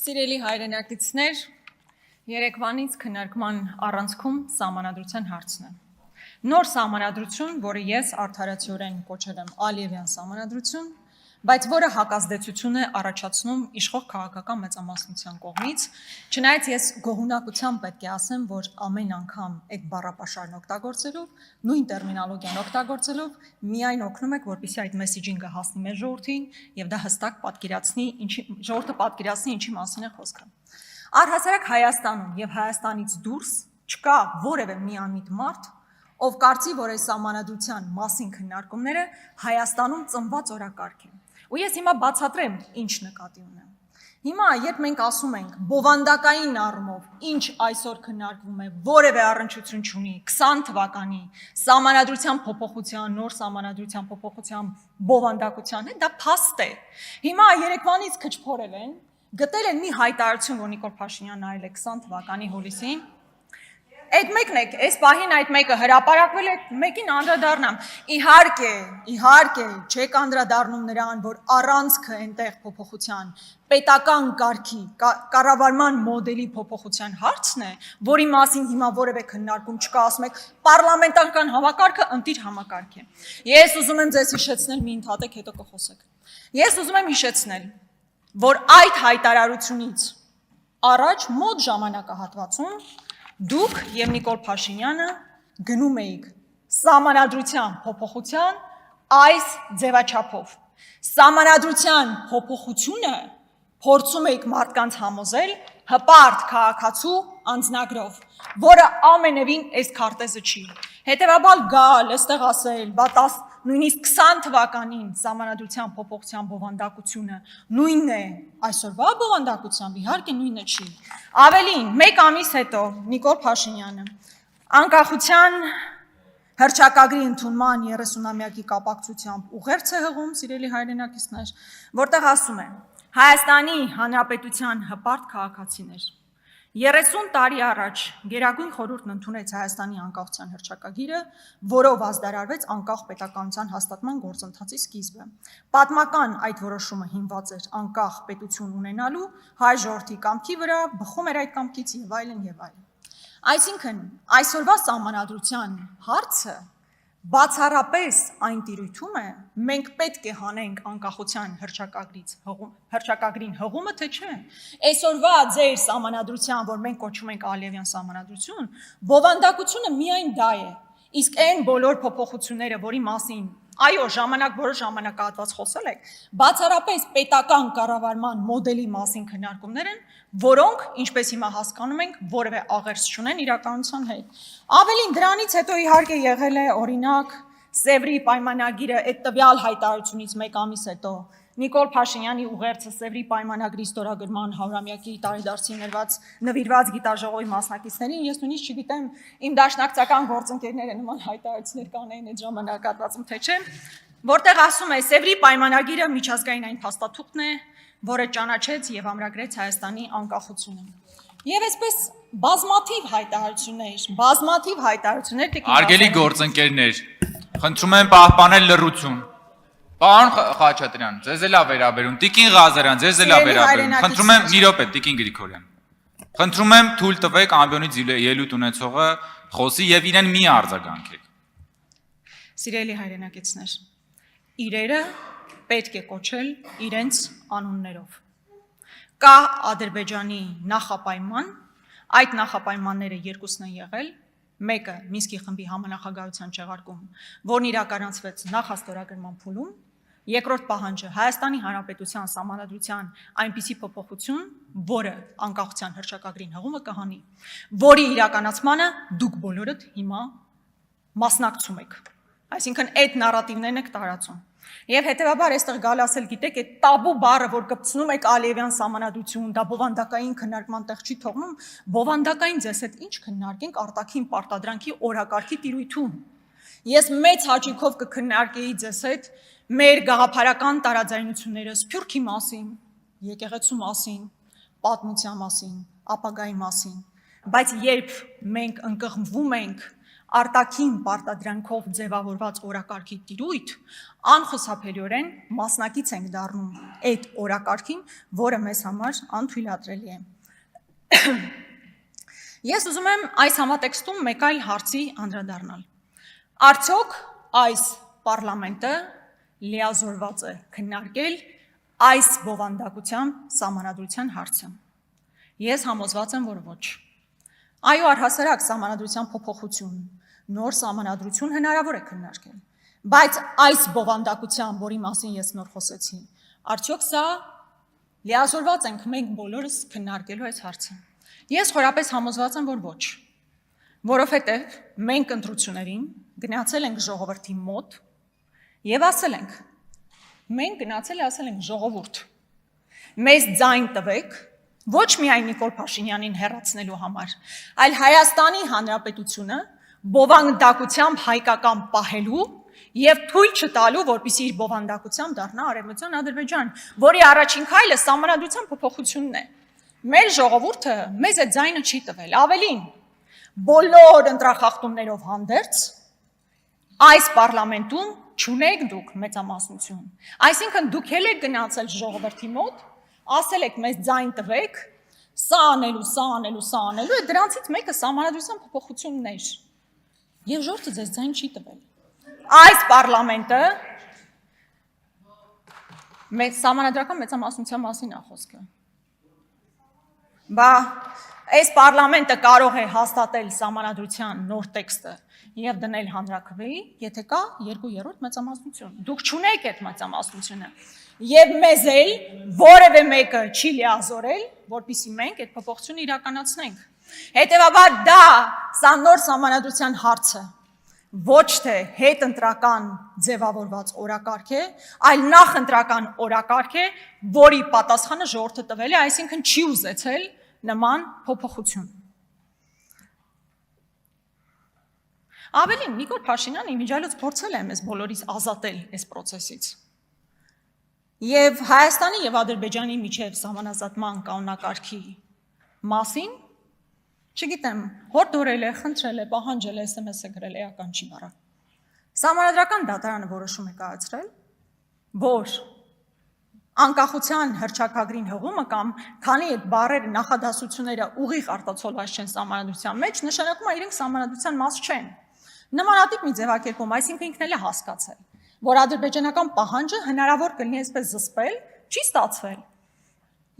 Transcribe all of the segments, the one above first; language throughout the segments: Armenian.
Սիրելի հայրենակիցներ, երեկվանից քննարկման առանցքում սահմանադրության հարցն է։ Նոր սահմանադրություն, որը ես արդարացիորեն կոչել եմ Ալիևյան սահմանադրություն, բայց որը հակազդեցություն է առաջացնում իշխող քաղաքական մեծամասնության կողմից, չնայած ես գոհունակությամբ պետք է ասեմ, որ ամեն անգամ այդ բառապաշարն օգտագործելով, նույն տերմինոլոգիան օգտագործելով, միայն օգնում եք, որպեսզի այդ մեսեջինգը հասնի մեր ժողովրդին եւ դա հստակ պատկերացնի, ժողովուրդը պատկերացնի ինչի մասին է խոսքը։ Առհասարակ Հայաստանում եւ Հայաստանից դուրս չկա որևէ միամիտ մարդ, ով կարծի, որ այս սահմանադրության մասին քննարկումները Հայաստանում ծնված օրակարգ են։ Ու ես հիմա բացատրեմ, ինչ նկատի ունեմ։ Հիմա, երբ մենք ասում ենք բովանդակային առումով, ինչ այսօր քննարկվում է, որևէ առնչություն չունի 20 թվականի սահմանադրության փոփոխության, նոր սահմանադրության փոփոխության բովանդակության հետ, դա փաստ է։ Հիմա երեկվանից քչփորել են, գտել են մի հայտարարություն, որ Նիկոլ Փաշինյանն արել է 20 թվականի հուլիսին։ Այդ մեկն է, այս պահին այդ մեկը հրապարակվել է, մեկին անդրադառնամ։ Իհարկե, չեք անդրադառնում նրան, որ առանցքը այնտեղ փոփոխության, պետական կարգի, կառավարման մոդելի փոփոխության հարցն է, որի մասին հիմա որևէ քննարկում չկա, ասում եք, պարլամենտարական համակարգը ընտիր համակարգ է։ Ես ուզում եմ ձեզ հիշեցնել, մի ընդհատեք, հետո կխոսեք։ Ես ուզում եմ հիշեցնել, որ այդ հայտարարությունից առաջ մոտ ժամանակահատվածում դուք եւ Նիկոլ Փաշինյանը գնում էիք սահմանադրության փոփոխության այս ձևաչափով։ Սահմանադրության փոփոխությունը փորձում էիք մարդկանց համոզել հպարտ քաղաքացու անձնագրով, որը ամենևին այս քարտեզը չի։ Հետևաբար գալ, այստեղ ասել, նույնիսկ 20 թվականին սահմանադրության փոփոխության բովանդակությունը նույնն է այսօրվա բովանդակությամբ, իհարկե նույնը չի։ Ավելին, մեկ ամիս հետո Նիկոլ Փաշինյանը անկախության հռչակագրի ընդունման 30-ամյակի կապակցությամբ ուղերձ է հղում, սիրելի հայրենակիցներ, որտեղ ասում է. Հայաստանի Հանրապետության հպարտ քաղաքացիներ 30 տարի առաջ Գերագույն խորհուրդն ընդունեց Հայաստանի անկախության հռչակագիրը, որով ազդարարվեց անկախ պետականության հաստատման գործընթացի սկիզբը։ Պատմական այդ որոշումը հիմնված էր անկախ պետություն ունենալու հայ ժողովրդի կամքի վրա, բխում էր այդ կամքից եւ այլն եւ այլն։ Այսինքն, այսօրվա սահմանադրության հարցը բացառապես այն տիրույթում է, մենք պետք է հանենք անկախության հռչակագրին հղումը, թե չէ։ Այսօրվա ձեր սահմանադրության, որ մենք կոչում ենք Ալիևյան սահմանադրություն, բովանդակությունը միայն դա է։ Իսկ այն բոլոր փոփոխությունները, որի մասին այո, որոշ ժամանակահատված խոսել եք, բացառապես պետական կառավարման մոդելի մասին քննարկումներ են, որոնք, ինչպես հիմա հասկանում ենք, որևէ աղերս չունեն իրականության հետ։ Ավելին, դրանից հետո իհարկե եղել է օրինակ Սևրի պայմանագիրը, այդ տվյալ հայտարարությունից մեկ ամիս հետո Նիկոլ Փաշինյանի ուղերձը Սևրի պայմանագրի ստորագրման 100-ամյակի տարեդարձին նվիրված գիտաժողովի մասնակիցներին, ես նույնիսկ չգիտեմ, իմ դաշնակցական գործընկերները նման հայտարարություններ կանեին այդ ժամանակահատվածում, թե չէ, որտեղ ասում է Սևրի պայմանագիրը միջազգային այն փաստաթուղթն է, որը ճանաչեց եւ ամրագրեց Հայաստանի անկախությունը։ Եվ այսպես բազմաթիվ հայտարարություններ Արգելի գործընկերներ, խնդրում եմ պահպանել լռություն։ Պարոն Խաչատրյան, ձեզ էլ վերաբերում, Տիկին Ղազարյան, ձեզ էլ վերաբերում, խնդրում եմ մի րոպե, Տիկին Գրիգորյան, խնդրում եմ թույլ տվեք ամբիոնից ելույթ ունեցողը խոսի եւ իրեն մի արձագանքեք։ Սիրելի հայրենակիցներ, իրերը պետք է կոչել իրենց անուններով։ Կա Ադրբեջանի նախապայման, այդ նախապայմանները երկուսն են եղել, մեկը Մինսկի խմբի համանախագահության չեղարկում, որն իրականացվեց նախաստորագրման փուլում, երկրորդ պահանջը Հայաստանի Հանրապետության սահմանադրության այնպիսի փոփոխություն, որը անկախության հռչակագրին հղումը կհանի, որի իրականացմանը դուք բոլորդ հիմա մասնակցում եք։ Այսինքն այդ նարատիվներն եք տարածում։ Եվ հետևաբար այստեղ գալ ասել, գիտեք, այդ տաբու բառը, որ կպցնում եք Ալիևյան սահմանադրություն, դա բովանդակային քննարկման տեղ չի թողնում, բովանդակային ձեզ հետ ինչ քննարկենք արտաքին պարտադրանքի օրակարգի տիրույթում։ Ես մեծ հաճույքով կքննարկեի ձեզ հետ մեր գաղափարական տարաձայնությունները Սփյուռքի մասին, եկեղեցու մասին, պատմության մասին, ապագայի մասին, բայց երբ մենք ընկղմվում ենք արտաքին պարտադրանքով ձևավորված օրակարգի տիրույթ, անխուսափելիորեն մասնակից ենք դառնում այդ օրակարգին, որը մեզ համար անթույլատրելի է։ Ես ուզում եմ այս համատեքստում մեկ այլ հարցի անդրադառնալ։ Արդյոք այս պարլամենտը լիազորված է քննարկել այս բովանդակությամբ սահմանադրության հարցը։ Ես համոզված եմ, որ ոչ։ Այո, առհասարակ սահմանադրության փոփոխություն, նոր սահմանադրություն հնարավոր է քննարկել, բայց այս բովանդակությամբ, որի մասին ես նոր խոսեցի, արդյոք սա լիազորված ենք մենք բոլորս քննարկելու այս հարցը։ Ես խորապես համոզված եմ, որ ոչ, որովհետև մենք ընտրություններին գնացել ենք ժողովրդի մոտ եւ ասել ենք, մենք գնացել ենք ժողովուրդ, մեզ ձայն տվեք, ոչ միայն Նիկոլ Փաշինյանին հեռացնելու համար, այլ Հայաստանի Հանրապետությունը բովանդակությամբ հայկական պահելու եւ թույլ չտալու, որպեսզի իր բովանդակությամբ դառնա Արևմտյան Ադրբեջան, որի առաջին քայլը սահմանադրության փոփոխությունն է։ Մեր ժողովուրդը մեզ այդ ձայնը չի տվել, ավելին, բոլոր ընտրախախտումներով հանդերձ այս պարլամենտում չունեք դուք մեծամասնություն։ Այսինքն դուք եք գնացել ժողովրդի մոտ, ասել եք մեզ ձայն տվեք, սա անելու, այդ դրանցից մեկը սահմանադրության փոփոխությունն էր։ Եվ ժողովուրդը ձեզ ձայն չի տվել։ Այս պարլամենտը սահմանադրական մեծամասնության մասին է խոսքը։ Բա այս պարլամենտը կարող է հաստատել սահմանադրության նոր տեքստը եւ դնել հանրաքվեի, եթե կա 2/3 մեծամասնություն։ Դուք չունեք այդ մեծամասնությունը։ Եվ մեզ էլ որևէ մեկը չի լիազորել, որպեսզի մենք այդ փոփոխությունը իրականացնենք։ Հետևաբար սա նոր սահմանադրության հարցը ոչ թե հետընտրական ձևավորված օրակարգ է, այլ նախընտրական օրակարգ է, որի պատասխանը ժողովուրդը տվել է, այսինքն չի ուզեցել նման փոփոխություն։ Ավելին, Նիկոլ Փաշինյանը իմիջիայլոց փորձել է մեզ բոլորիս ազատել այս process-ից։ Եվ Հայաստանի եւ Ադրբեջանի միջև սահմանազատման կանոնակարգի մասին, չգիտեմ, հորդորել է, խնդրել է, պահանջել է, SMS է գրել, էական չի բառը։ Սահմանադրական դատարանը որոշում է կայացրել, որ անկախության հռչակագրին հղումը կամ քանի այդ բառերը նախադասությունները ուղիղ արտացոլված չեն սահմանադրության մեջ, նշանակում է իրենք սահմանադրության մաս չեն։ Նմանատիպ մի ձևակերպում, այսինքն ինքն էլ է հասկացել, որ ադրբեջանական պահանջը հնարավոր կլինի այսպես զսպել, չի ստացվել։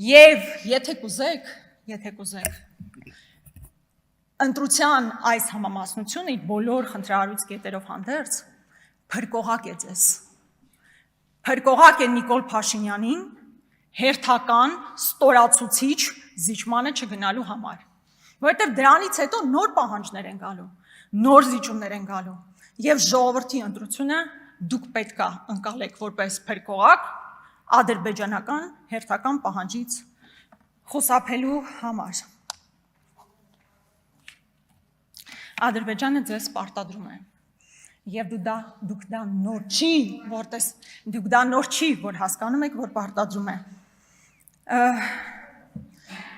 Եվ եթե կուզեք, ընտրության այս համամասնությունը իր բոլոր խնդրահարույց կետերով հանդերձ փրկողակ է ձեզ։ Փրկողակ է Նիկոլ Փաշինյանին հերթական ստորացուցիչ զիջմանը չգնալու համար։ Որովհետև դրանից հետո նոր պահանջներ են գալու, նոր զիջումներ են գալու, եւ ժողովրդի ընտրությունը դուք պետք է ընկալեք որպես փրկողակ ադրբեջանական հերթական պահանջից խուսափելու համար։ Ադրբեջանը ձեզ պարտադրում է։ Եվ դուք դա նոր չի, որ հասկանում եք, որ պարտադրում է։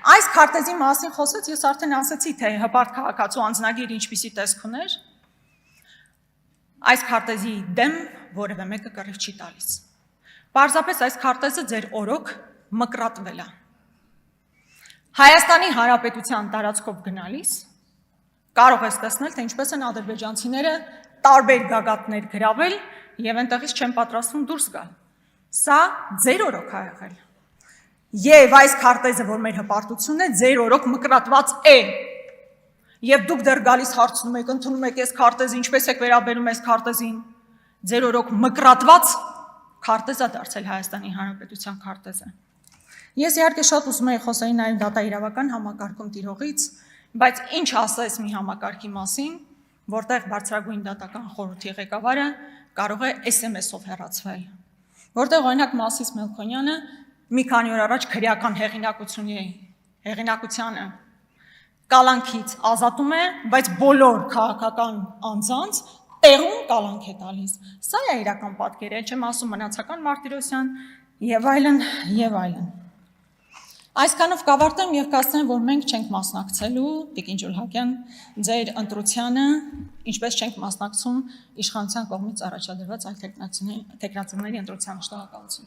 Այս քարտեզի մասին խոսեց, ես արդեն ասացի, թե հպարտ քաղաքացու անձնագիր ինչպիսի տեսք ուներ։ Այս քարտեզի դեմ որևէ մեկը կռիվ չի տալիս։ Պարզապես այս քարտեզը ձեր օրոք մկրատվել է։ Հայաստանի Հանրապետության տարածքով գնալիս կարող ես տեսնել, թե ինչպես են ադրբեջանցիները տարբեր գագաթներ գրավել եւ այնտեղից չեն պատրաստվում դուրս գալ։ Սա ձեր օրոք է եղել։ Եվ այս քարտեզը, որ մեր հպարտությունն է, ձեր օրոք մկրատված է։ Եվ դուք դեռ գալիս հարցնում եք, ընդունում եք այս քարտեզը, ինչպես եք վերաբերում այս քարտեզին։ Ձեր օրոք մկրատված քարտեզ է դարձել Հայաստանի Հանրապետության քարտեզը։ Ես իհարկե շատ ուզում եի խոսել նաեւ դատաիրավական համակարգում տիրողից, բայց ինչ ասես մի համակարգի մասին, որտեղ բարձրագույն դատական խորհրդի ղեկավարը կարող է SMS-ով հեռացվել, որտեղ օրինակ Մասիս Մելքոնյանը մի քանի օր առաջ քրեական հեղինակությանը կալանքից ազատում է, բայց բոլոր քաղաքական անձանց տեղում կալանք է տալիս։ Սա է իրական պատկերը, չեմ ասում մնացական Մարտիրոսյան եւ այլն եւ այլն։ Այսքանով կավարտեմ եւ կասեմ, որ մենք չենք մասնակցելու Տիկին Ջուլհակյան ձեր ընտրությանը, ինչպես չենք մասնակցում իշխանության կողմից առաջադրված այլ տեխնացիների ընտրության։ Շնորհակալություն։